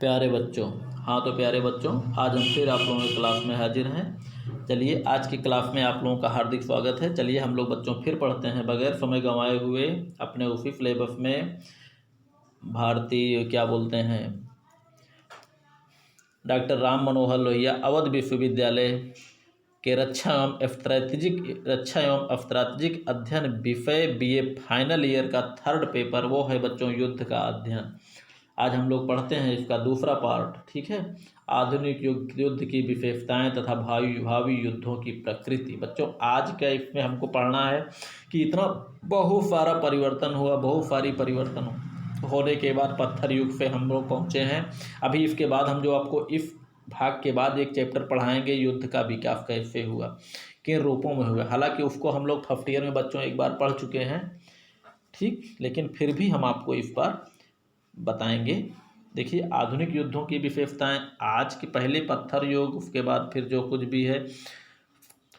प्यारे बच्चों, हाँ तो प्यारे बच्चों, आज हम फिर आप लोगों की क्लास में हाजिर हैं। चलिए आज की क्लास में आप लोगों का हार्दिक स्वागत है। चलिए हम लोग बच्चों फिर पढ़ते हैं बगैर समय गंवाए हुए अपने उसी सिलेबस में भारतीय क्या बोलते हैं डॉक्टर राम मनोहर लोहिया अवध विश्वविद्यालय के रक्षा एवं स्ट्रैटेजिक अध्ययन विषय बीए फाइनल ईयर का थर्ड पेपर, वो है बच्चों युद्ध का अध्ययन। आज हम लोग पढ़ते हैं इसका दूसरा पार्ट, ठीक है। आधुनिक युद्ध की विशेषताएं तथा भावी युद्धों की प्रकृति। बच्चों आज का इसमें हमको पढ़ना है कि इतना बहुत सारा परिवर्तन हुआ, बहुत सारी परिवर्तन होने के बाद पत्थर युग से हम लोग पहुँचे हैं। अभी इसके बाद हम जो आपको इस भाग के बाद एक चैप्टर पढ़ाएंगे, युद्ध का विकास कैसे हुआ, किन रूपों में हुआ। हालांकि उसको हम लोग फर्स्ट ईयर में बच्चों एक बार पढ़ चुके हैं, ठीक, लेकिन फिर भी हम आपको इस बार बताएंगे। देखिए आधुनिक युद्धों की विशेषताएं, आज के पहले पत्थर युग, उसके बाद फिर जो कुछ भी है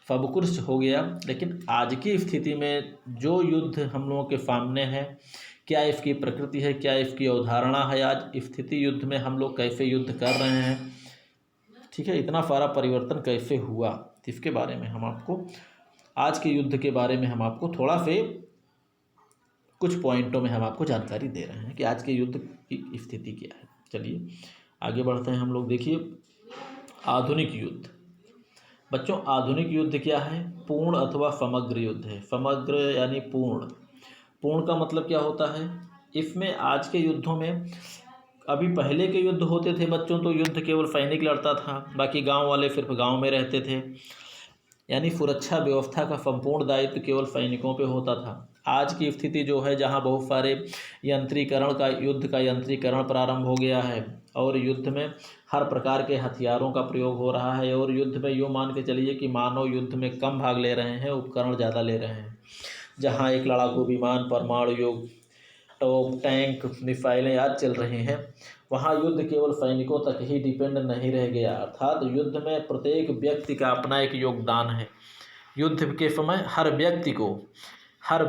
सब कुछ हो गया, लेकिन आज की स्थिति में जो युद्ध हम लोगों के सामने है, क्या इसकी प्रकृति है, क्या इसकी अवधारणा है, आज स्थिति युद्ध में हम लोग कैसे युद्ध कर रहे हैं, ठीक है, इतना सारा परिवर्तन कैसे हुआ, इसके बारे में हम आपको आज के युद्ध के बारे में हम आपको थोड़ा से कुछ पॉइंटों में हम आपको जानकारी दे रहे हैं कि आज के युद्ध की स्थिति क्या है। चलिए आगे बढ़ते हैं हम लोग। देखिए आधुनिक युद्ध, बच्चों आधुनिक युद्ध क्या है? पूर्ण अथवा समग्र युद्ध है। समग्र यानी पूर्ण। पूर्ण का मतलब क्या होता है? इसमें आज के युद्धों में, अभी पहले के युद्ध होते थे बच्चों तो युद्ध केवल सैनिक लड़ता था, बाकी गांव वाले सिर्फ गांव में रहते थे, यानी सुरक्षा व्यवस्था का संपूर्ण दायित्व केवल सैनिकों पे होता था। आज की स्थिति जो है, जहां बहुत सारे युद्ध का यंत्रीकरण प्रारंभ हो गया है और युद्ध में हर प्रकार के हथियारों का प्रयोग हो रहा है, और युद्ध में यूँ मान के चलिए कि मानव युद्ध में कम भाग ले रहे हैं, उपकरण ज़्यादा ले रहे हैं। जहाँ एक लड़ाकू विमान, परमाणु युग, टॉप, टैंक, मिसाइलें आज चल रहे हैं, वहाँ युद्ध केवल सैनिकों तक ही डिपेंड नहीं रह गया। अर्थात युद्ध में प्रत्येक व्यक्ति का अपना एक योगदान है। युद्ध के समय हर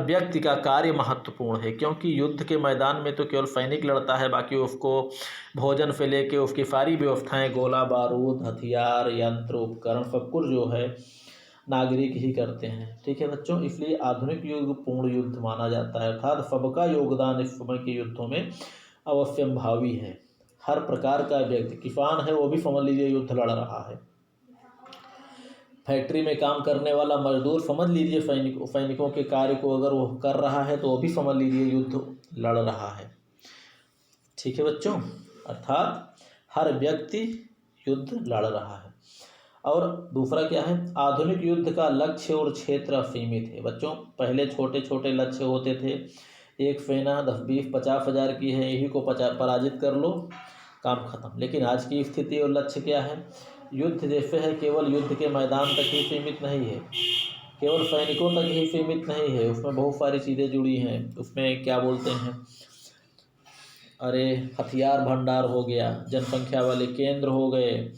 व्यक्ति का कार्य महत्वपूर्ण है, क्योंकि युद्ध के मैदान में तो केवल सैनिक लड़ता है, बाकी उसको भोजन से लेके उसकी सारी व्यवस्थाएं, गोला बारूद, हथियार, यंत्र, उपकरण, सब कुछ जो है नागरिक ही करते हैं, ठीक है बच्चों। इसलिए आधुनिक युग पूर्ण युद्ध माना जाता है, अर्थात सबका योगदान इस समय के युद्धों में अवश्यंभावी है। हर प्रकार का व्यक्ति, किसान है वो भी समझ लीजिए युद्ध लड़ रहा है, फैक्ट्री में काम करने वाला मजदूर समझ लीजिए सैनिकों के कार्य को अगर वो कर रहा है तो वो भी समझ लीजिए युद्ध लड़ रहा है, ठीक है बच्चों। अर्थात हर व्यक्ति युद्ध लड़ रहा है। और दूसरा क्या है? आधुनिक युद्ध का लक्ष्य और क्षेत्र सीमित है। बच्चों पहले छोटे छोटे लक्ष्य होते थे, एक सेना 10-20-50 हज़ार की है, यही को पराजित कर लो, काम खत्म। लेकिन आज की स्थिति और लक्ष्य क्या है? युद्ध जैसे है, केवल युद्ध के मैदान तक ही सीमित नहीं है, केवल सैनिकों तक ही सीमित नहीं है, उसमें बहुत सारी चीज़ें जुड़ी हैं। उसमें क्या बोलते हैं, अरे हथियार भंडार हो गया, जनसंख्या वाले केंद्र हो गए,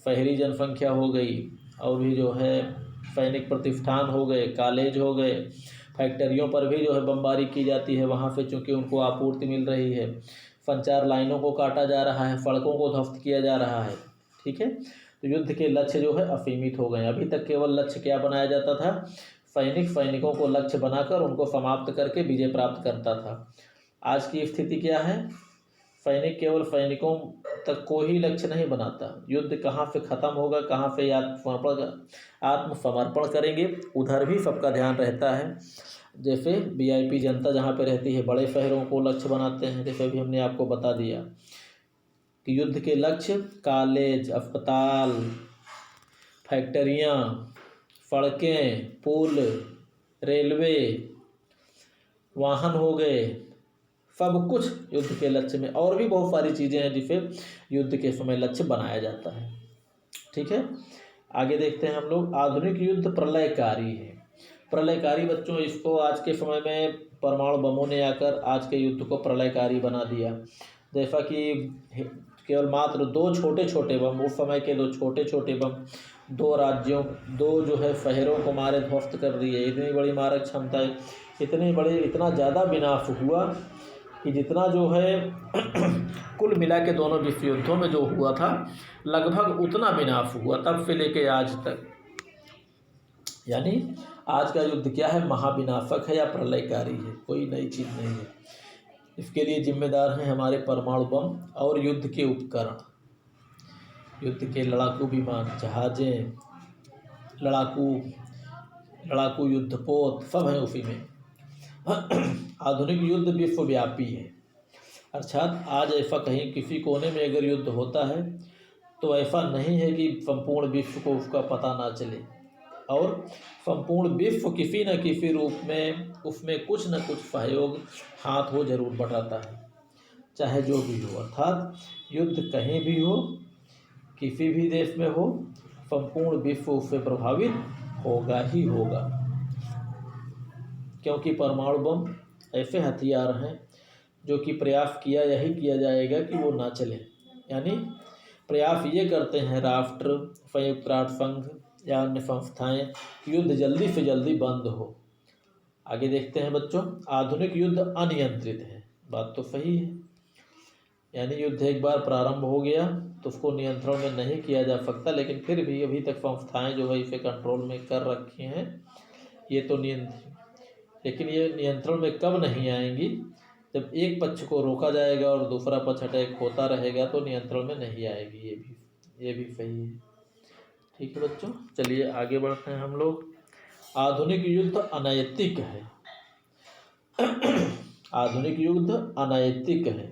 शहरी जनसंख्या हो गई, और भी जो है सैनिक प्रतिष्ठान हो गए, कॉलेज हो गए, फैक्ट्रियों पर भी जो है बमबारी की जाती है, वहाँ से चूँकि उनको आपूर्ति मिल रही है, संचार लाइनों को काटा जा रहा है, सड़कों को ध्वस्त किया जा रहा है, ठीक है। तो युद्ध के लक्ष्य जो है असीमित हो गए। अभी तक केवल लक्ष्य क्या बनाया जाता था? सैनिकों को लक्ष्य बनाकर उनको समाप्त करके विजय प्राप्त करता था। आज की स्थिति क्या है? सैनिक केवल सैनिकों तक को ही लक्ष्य नहीं बनाता, युद्ध कहाँ से खत्म होगा, कहाँ से आत्मसमर्पण करेंगे, उधर भी सबका ध्यान रहता है। जैसे VIP जनता जहाँ पे रहती है, बड़े शहरों को लक्ष्य बनाते हैं, जैसे अभी हमने आपको बता दिया कि युद्ध के लक्ष्य कॉलेज, अस्पताल, फैक्ट्रियाँ, सड़कें, पुल, रेलवे, वाहन हो गए, सब कुछ युद्ध के लक्ष्य में। और भी बहुत सारी चीज़ें हैं जिसे युद्ध के समय लक्ष्य बनाया जाता है, ठीक है। आगे देखते हैं हम लोग। आधुनिक युद्ध प्रलयकारी है। प्रलयकारी बच्चों, इसको आज के समय में परमाणु बमों ने आकर आज के युद्ध को प्रलयकारी बना दिया। जैसा कि केवल मात्र 2 छोटे बम, उस समय के 2 छोटे बम 2 राज्यों, 2 जो है शहरों को मारे ध्वस्त कर दिए। इतनी बड़ी मारक क्षमता, इतना ज़्यादा विनाश हुआ कि जितना जो है कुल मिला के दोनों विश्व युद्धों में जो हुआ था लगभग उतना विनाश हुआ तब से लेके आज तक। यानी आज का युद्ध क्या है, महाविनाशक है या प्रलयकारी है, कोई नई चीज़ नहीं है। इसके लिए जिम्मेदार हैं हमारे परमाणु बम और युद्ध के उपकरण, युद्ध के लड़ाकू विमान, जहाजें, लड़ाकू युद्धपोत सब हैं उसी में। आधुनिक युद्ध विश्वव्यापी है, अर्थात आज ऐसा कहीं किसी कोने में अगर युद्ध होता है तो ऐसा नहीं है कि संपूर्ण विश्व को उसका पता ना चले, और संपूर्ण विश्व किसी न किसी रूप में उसमें कुछ न कुछ सहयोग हाथ हो जरूर बढ़ाता है, चाहे जो भी हो। अर्थात युद्ध कहीं भी हो, किसी भी देश में हो, संपूर्ण विश्व उससे प्रभावित होगा ही होगा, क्योंकि परमाणु बम ऐसे हथियार हैं जो कि प्रयास किया यही किया जाएगा कि वो ना चले। यानी प्रयास ये करते हैं राष्ट्र, संयुक्त राष्ट्र संघ या अन्य संस्थाएं, युद्ध जल्दी से जल्दी बंद हो। आगे देखते हैं बच्चों, आधुनिक युद्ध अनियंत्रित है, बात तो सही है। यानी युद्ध एक बार प्रारंभ हो गया तो उसको नियंत्रण में नहीं किया जा सकता, लेकिन फिर भी अभी तक संस्थाएं जो है इसे कंट्रोल में कर रखी हैं, ये तो लेकिन ये नियंत्रण में कब नहीं आएंगी, जब एक पक्ष को रोका जाएगा और दूसरा पक्ष अटैक होता रहेगा तो नियंत्रण में नहीं आएगी। ये भी सही है। ठीक है बच्चों, चलिए आगे बढ़ते हैं हम लोग। आधुनिक युद्ध अनैतिक है। आधुनिक युद्ध अनैतिक है,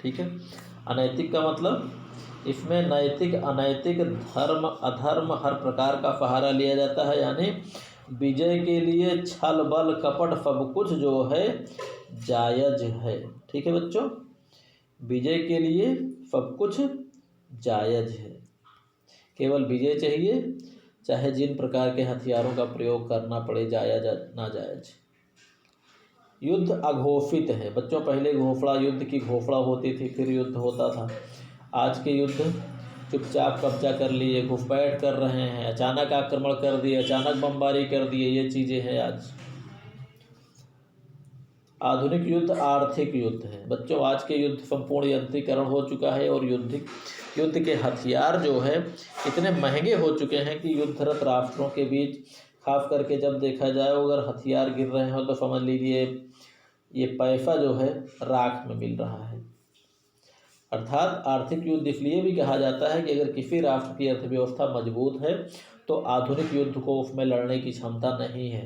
ठीक है। अनैतिक का मतलब इसमें नैतिक, अनैतिक, धर्म, अधर्म हर प्रकार का सहारा लिया जाता है। यानी विजय के लिए छल बल कपट सब कुछ जो है जायज है। ठीक है बच्चों, विजय के लिए सब कुछ जायज है, केवल विजय चाहिए, चाहे जिन प्रकार के हथियारों का प्रयोग करना पड़े, जायज नाजायज। युद्ध अघोषित है बच्चों, पहले घोषणा, युद्ध की घोषणा होती थी फिर युद्ध होता था। आज के युद्ध चुपचाप कब्जा कर लिए, घुसपैठ कर रहे हैं, अचानक आक्रमण कर दिए, अचानक बमबारी कर दिए, ये चीज़ें हैं आज। आधुनिक युद्ध आर्थिक युद्ध है बच्चों, आज के युद्ध संपूर्ण यंत्रीकरण हो चुका है और युद्ध के हथियार जो है इतने महंगे हो चुके हैं कि युद्धरत राष्ट्रों के बीच, खास करके जब देखा जाए अगर हथियार गिर रहे हो तो समझ लीजिए ये पैसा जो है राख में मिल रहा है। अर्थात आर्थिक युद्ध इसलिए भी कहा जाता है कि अगर किसी राष्ट्र की अर्थव्यवस्था मजबूत है तो आधुनिक युद्ध को उसमें लड़ने की क्षमता नहीं है।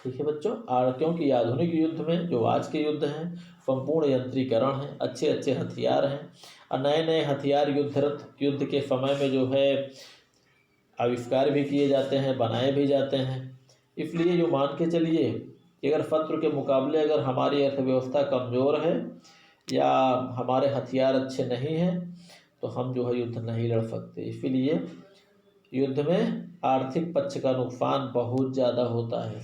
ठीक है बच्चों, क्योंकि आधुनिक युद्ध में जो आज के युद्ध हैं संपूर्ण यंत्रीकरण है, अच्छे अच्छे हथियार हैं और नए नए हथियार युद्ध के समय में जो है आविष्कार भी किए जाते हैं, बनाए भी जाते हैं। इसलिए जो मान के चलिए कि अगर शत्रु के मुकाबले अगर हमारी अर्थव्यवस्था कमज़ोर है या हमारे हथियार अच्छे नहीं हैं तो हम जो है युद्ध नहीं लड़ सकते। इसलिए युद्ध में आर्थिक पक्ष का नुकसान बहुत ज़्यादा होता है,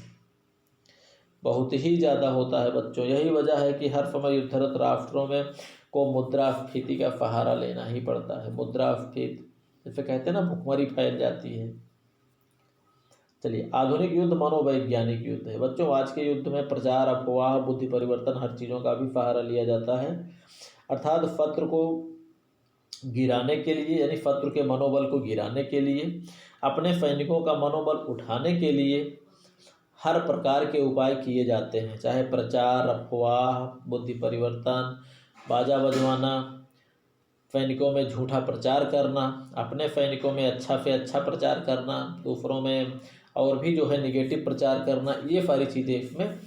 बहुत ही ज़्यादा होता है बच्चों। यही वजह है कि हर समय युद्धरत राष्ट्रों में को मुद्रास्फीति का सहारा लेना ही पड़ता है। मुद्रास्फीति जैसे कहते हैं ना, भुखमरी फैल जाती है। चलिए, आधुनिक युद्ध मनोवैज्ञानिक युद्ध है बच्चों। आज के युद्ध में प्रचार, अफवाह, बुद्धि परिवर्तन हर चीज़ों का भी सहारा लिया जाता है। अर्थात शत्रु को गिराने के लिए, यानी शत्रु के मनोबल को गिराने के लिए, अपने सैनिकों का मनोबल उठाने के लिए हर प्रकार के उपाय किए जाते हैं, चाहे प्रचार, अफवाह, बुद्धि परिवर्तन, बाजा बजवाना, सैनिकों में झूठा प्रचार करना, अपने सैनिकों में अच्छा से अच्छा प्रचार करना, दूसरों में और भी जो है निगेटिव प्रचार करना, ये सारी चीज़ें इसमें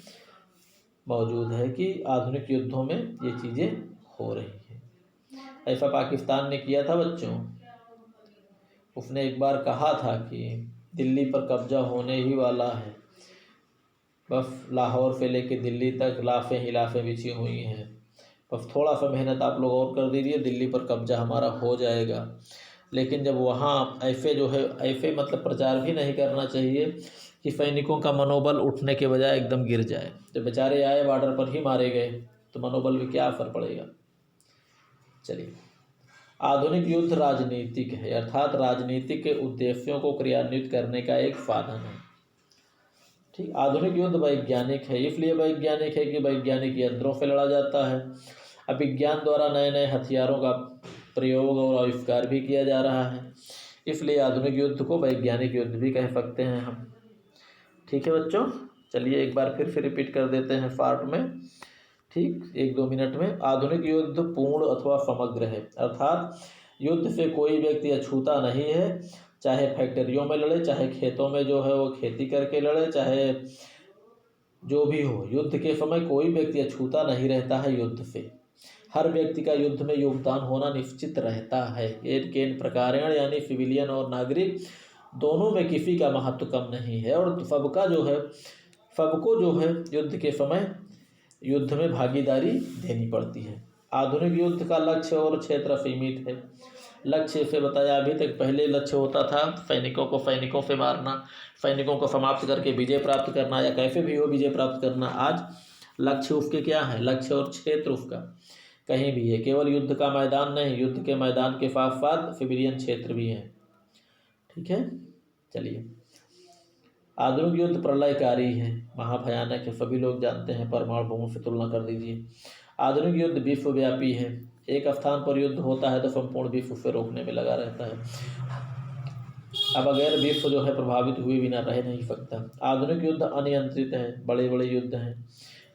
मौजूद है कि आधुनिक युद्धों में ये चीज़ें हो रही हैं। ऐसा पाकिस्तान ने किया था बच्चों। उसने एक बार कहा था कि दिल्ली पर कब्जा होने ही वाला है, बस लाहौर से लेके दिल्ली तक लाफें ही लाफें बिछी हुई हैं, बस थोड़ा सा मेहनत आप लोग और कर दीजिए, दिल्ली पर कब्जा हमारा हो जाएगा। लेकिन जब वहाँ ऐसे जो है, ऐसे मतलब प्रचार भी नहीं करना चाहिए कि सैनिकों का मनोबल उठने के बजाय एकदम गिर जाए। जब बेचारे आए बॉर्डर पर ही मारे गए तो मनोबल में क्या असर पड़ेगा। चलिए, आधुनिक युद्ध राजनीतिक है, अर्थात राजनीतिक के उद्देश्यों को क्रियान्वित करने का एक साधन है। ठीक, आधुनिक युद्ध वैज्ञानिक है, इसलिए वैज्ञानिक है कि वैज्ञानिक यंत्रों से लड़ा जाता है। अब विज्ञान द्वारा नए नए हथियारों का प्रयोग और आविष्कार भी किया जा रहा है, इसलिए आधुनिक युद्ध को वैज्ञानिक युद्ध भी कह सकते हैं हम। ठीक है बच्चों, चलिए एक बार फिर से रिपीट कर देते हैं पार्ट में, ठीक 1-2 मिनट में। आधुनिक युद्ध पूर्ण अथवा समग्र है, अर्थात युद्ध से कोई व्यक्ति अछूता नहीं है, चाहे फैक्ट्रियों में लड़े, चाहे खेतों में जो है वो खेती करके लड़े, चाहे जो भी हो, युद्ध के समय कोई व्यक्ति अछूता नहीं रहता है युद्ध से। हर व्यक्ति का युद्ध में योगदान होना निश्चित रहता है। केन प्रकारेण यानी सिविलियन और नागरिक दोनों में किसी का महत्व कम नहीं है, और सबको जो है युद्ध के समय युद्ध में भागीदारी देनी पड़ती है। आधुनिक युद्ध का लक्ष्य और क्षेत्र सीमित है। लक्ष्य से बताया, अभी तक पहले लक्ष्य होता था सैनिकों को सैनिकों से मारना, सैनिकों को समाप्त करके विजय प्राप्त करना, या कैसे भी हो विजय प्राप्त करना। आज लक्ष्य उसके क्या है, लक्ष्य और क्षेत्र उसका कहीं भी है। केवल युद्ध का मैदान नहीं, युद्ध के मैदान के साथ साथ सिविलियन क्षेत्र भी है। ठीक है, चलिए। आधुनिक युद्ध प्रलयकारी है, महाभयानक है, सभी लोग जानते हैं, परमाणु बमों से तुलना कर दीजिए। आधुनिक युद्ध विश्वव्यापी है, एक स्थान पर युद्ध होता है तो संपूर्ण विश्व उसे रोकने में लगा रहता है। अब अगर विश्व जो है प्रभावित हुए बिना रह नहीं सकता। आधुनिक युद्ध अनियंत्रित है, बड़े बड़े युद्ध हैं,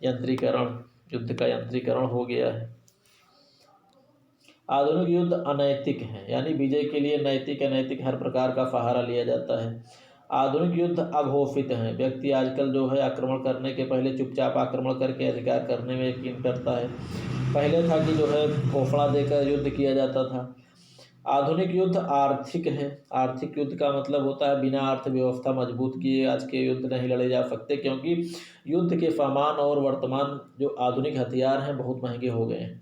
यंत्रीकरण, युद्ध का यंत्रीकरण हो गया है। आधुनिक युद्ध अनैतिक है, यानी विजय के लिए नैतिक अनैतिक हर प्रकार का सहारा लिया जाता है। आधुनिक युद्ध अघोषित है, व्यक्ति आजकल जो है आक्रमण करने के पहले चुपचाप आक्रमण करके अधिकार करने में यकीन करता है। पहले था कि जो है घोषणा देकर युद्ध किया जाता था। आधुनिक युद्ध आर्थिक है, आर्थिक युद्ध का मतलब होता है बिना अर्थव्यवस्था मजबूत किए आज के युद्ध नहीं लड़े जा सकते, क्योंकि युद्ध के सामान और वर्तमान जो आधुनिक हथियार हैं बहुत महंगे हो गए हैं।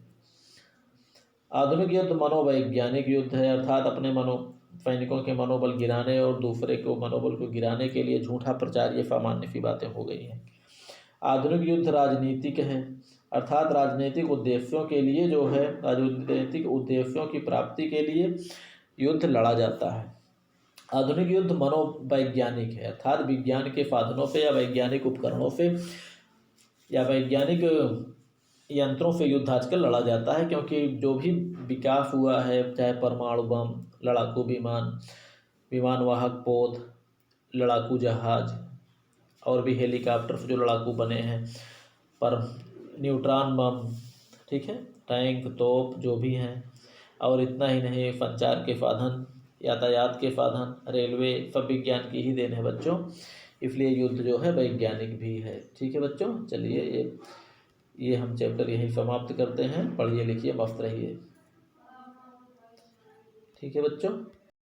आधुनिक युद्ध मनोवैज्ञानिक युद्ध है, अर्थात अपने सैनिकों के मनोबल गिराने और दूसरे को मनोबल को गिराने के लिए झूठा प्रचार, ये सामान्य सी बातें हो गई हैं। आधुनिक युद्ध राजनीतिक है, अर्थात राजनीतिक उद्देश्यों के लिए जो है, राजनीतिक उद्देश्यों की प्राप्ति के लिए युद्ध लड़ा जाता है। आधुनिक युद्ध मनोवैज्ञानिक है, अर्थात विज्ञान के साधनों से या वैज्ञानिक उपकरणों से या वैज्ञानिक यंत्रों से युद्ध आजकल लड़ा जाता है, क्योंकि जो भी विकास हुआ है, चाहे परमाणु बम, लड़ाकू विमान, विमानवाहक पोत, लड़ाकू जहाज और भी हेलीकॉप्टर जो लड़ाकू बने हैं, पर न्यूट्रॉन बम, ठीक है, टैंक, तोप जो भी हैं, और इतना ही नहीं, संचार के साधन, यातायात के साधन, रेलवे, सब विज्ञान की ही देन है बच्चों, इसलिए युद्ध जो है वैज्ञानिक भी है। ठीक है बच्चों, चलिए ये हम चैप्टर यहीं समाप्त करते हैं। पढ़िए लिखिए, मस्त रहिए। ठीक है बच्चों।